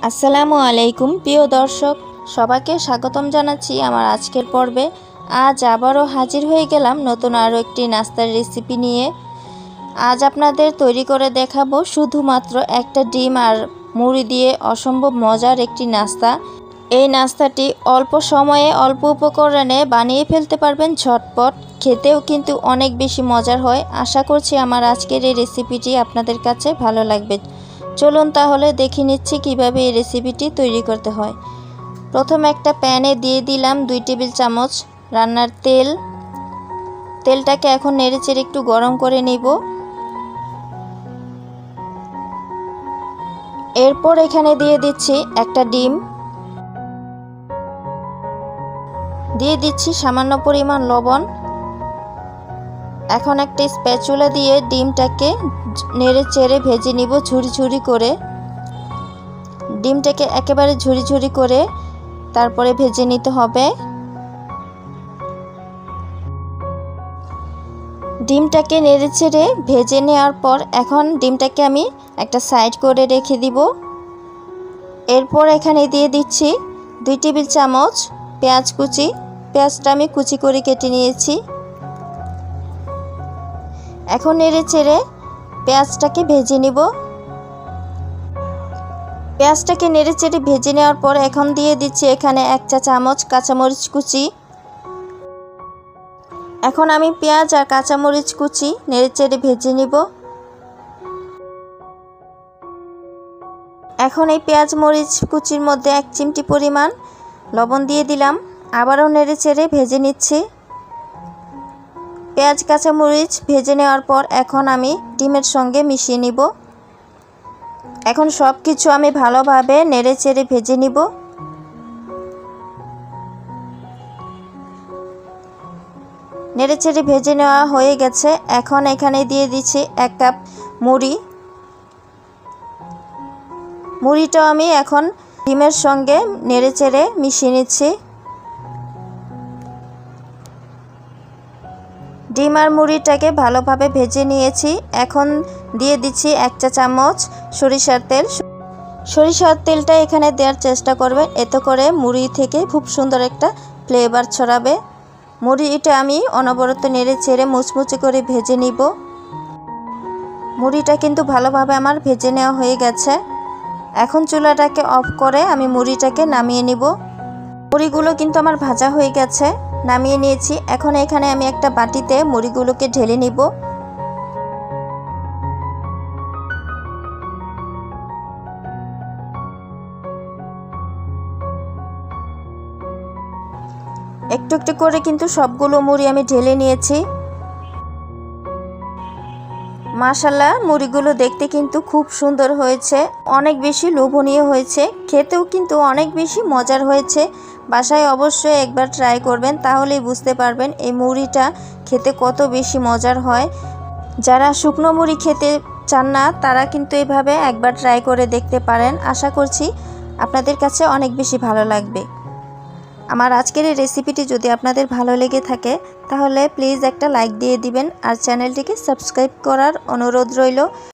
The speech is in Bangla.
আসসালামু আলাইকুম প্রিয় দর্শক, সবাইকে স্বাগতম জানাচ্ছি আমার আজকের পর্বে। আজ আবারও হাজির হয়ে গেলাম নতুন আরও একটি নাস্তার রেসিপি নিয়ে। আজ আপনাদের তৈরি করে দেখাবো শুধুমাত্র একটা ডিম আর মুড়ি দিয়ে অসম্ভব মজার একটি নাস্তা। এই নাস্তাটি অল্প সময়ে অল্প উপকরণে বানিয়ে ফেলতে পারবেন ঝটপট, খেতেও কিন্তু অনেক বেশি মজার হয়। আশা করছি আমার আজকের এই রেসিপিটি আপনাদের কাছে ভালো লাগবে। চলুন তাহলে দেখে নিচ্ছি কিভাবে এই রেসিপিটি তৈরি করতে হয়। প্রথমে একটা প্যানে দিয়ে দিলাম 2 টেবিল চামচ রান্নার তেল। তেলটাকে এখন নেড়েচেড়ে একটু গরম করে নিব। এরপর এখানে দিয়ে দিচ্ছি একটা ডিম, দিয়ে দিচ্ছি সামান্য পরিমাণ লবণ। এখন একটা স্প্যাচুলা দিয়ে ডিমটাকে নেড়েচেড়ে ভেজে নিব ঝুরি ঝুরি করে। ডিমটাকে একেবারে ঝুরি ঝুরি করে তারপরে ভেজে নিতে হবে। ডিমটাকে নেড়েচেড়ে ভেজে নেওয়ার পর এখন ডিমটাকে আমি একটা সাইড করে রেখে দিব। এরপর এখানে দিয়ে দিচ্ছি 2 টেবিল চামচ পেঁয়াজ কুচি। পেঁয়াজটা আমি কুচি করে কেটে নিয়েছি। এখন নেড়েচেড়ে পেঁয়াজটাকে ভেজে নিব। পেঁয়াজটাকে নেড়েচেড়ে ভেজে নেওয়ার পর এখন দিয়ে দিচ্ছি এখানে 1 চা চামচ কাঁচামরিচ কুচি। এখন আমি পেঁয়াজ আর কাঁচামরিচ কুচি নেড়েচেড়ে ভেজে নিব। এখন এই পেঁয়াজ মরিচ কুচির মধ্যে 1 চিমটি পরিমাণ লবণ দিয়ে দিলাম। আবারও নেড়েচেড়ে ভেজে নিচ্ছি। পেঁয়াজ কাঁচামরিচ ভেজে নেওয়ার পর এখন আমি ডিমের সঙ্গে মিশিয়ে নিব। এখন সব কিছু আমি ভালোভাবে নেড়েচেড়ে ভেজে নিব। নেড়েচেড়ে ভেজে নেওয়া হয়ে গেছে। এখন এখানে দিয়ে দিচ্ছি 1 কাপ মুড়ি। মুড়িটাও আমি এখন ডিমের সঙ্গে নেড়েচেড়ে মিশিয়ে নিচ্ছি। ডিম আর মুড়িটাকে ভালোভাবে ভেজে নিয়েছি। এখন দিয়ে দিচ্ছি 1 চা চামচ সরিষার তেল। সরিষার তেলটা এখানে দেওয়ার চেষ্টা করবেন, এতে করে মুড়ি থেকে খুব সুন্দর একটা ফ্লেভার ছড়াবে। মুড়িটা আমি অনবরত নেড়েচেড়ে মুচমুচে করে ভেজে নিব। মুড়িটা কিন্তু ভালোভাবে আমার ভেজে নেওয়া হয়ে গেছে। এখন চুলাটাকে অফ করে আমি মুড়িটাকে নামিয়ে নিব। মুড়িগুলো কিন্তু আমার ভাজা হয়ে গেছে, নামিয়ে নিয়েছি। এখন এখানে আমি একটা বাটিতে মুড়িগুলোকে ঢেলে নিব। একটু একটু করে কিন্তু সবগুলো মুড়ি আমি ঢেলে নিয়েছি। মাশাআল্লাহ, মুড়িগুলো দেখতে কিন্তু খুব সুন্দর হয়েছে, অনেক বেশি লোভনীয় হয়েছে, খেতেও কিন্তু অনেক বেশি মজার হয়েছে। বাসায় অবশ্যই একবার ট্রাই করবেন, তাহলেই বুঝতে পারবেন এই মুড়িটা খেতে কত বেশি মজার হয়। যারা শুকনো মুড়ি খেতে চান না তারা কিন্তু এভাবে একবার ট্রাই করে দেখতে পারেন। আশা করছি আপনাদের কাছে অনেক বেশি ভালো লাগবে। আমার আজকের এই রেসিপিটি যদি আপনাদের ভালো লেগে থাকে তাহলে প্লিজ একটা লাইক দিয়ে দিবেন আর চ্যানেলটিকে সাবস্ক্রাইব করার অনুরোধ রইল।